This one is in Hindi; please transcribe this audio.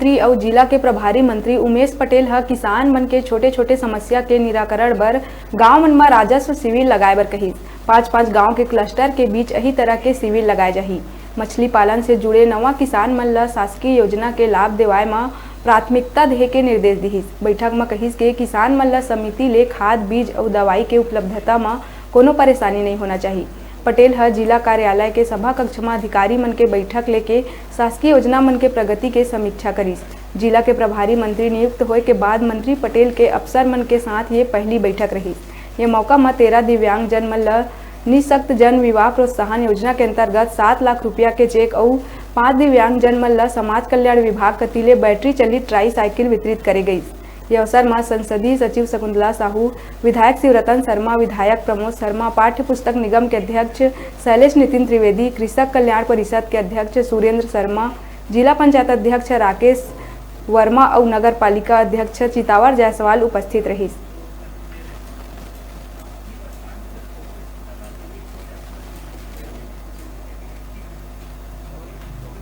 मंत्री और जिला के प्रभारी मंत्री उमेश पटेल ह किसान मन के छोटे छोटे समस्या के निराकरण बर गांव मन में राजस्व शिविर लगाए बर कही। 5-5 गांव के क्लस्टर के बीच यही तरह के शिविर लगाए जाही। मछली पालन से जुड़े नवा किसान मन ला शासकीय योजना के लाभ देवाए में प्राथमिकता देहे के निर्देश दिहिस। बैठक में कहिस के किसान मन ला समिति ले खाद बीज और दवाई के उपलब्धता में कोनो परेशानी नहीं होना चाहिए। पटेल ह जिला कार्यालय के सभा कक्ष में अधिकारी मन के बैठक लेके शासकीय योजना मन के प्रगति के समीक्षा करिस। जिला के प्रभारी मंत्री नियुक्त होए के बाद मंत्री पटेल के अफसर मन के साथ ये पहली बैठक रही। ये मौका में 13 दिव्यांग जन मन ला निःशक्त जन विवाह प्रोत्साहन योजना के अंतर्गत 7 लाख रुपया के चेक और 5 दिव्यांग जन मन ला समाज कल्याण विभाग कतीले बैटरी चलित ट्राई साइकिल वितरित करे गई। यह अवसर में संसदीय सचिव शकुंतला साहू, विधायक शिवरतन शर्मा, विधायक प्रमोद शर्मा, पाठ्य पुस्तक निगम के अध्यक्ष शैलेश नितिन त्रिवेदी, कृषक कल्याण परिषद के अध्यक्ष सुरेंद्र शर्मा, जिला पंचायत अध्यक्ष राकेश वर्मा और नगर पालिका अध्यक्ष चितावर जायसवाल उपस्थित रही।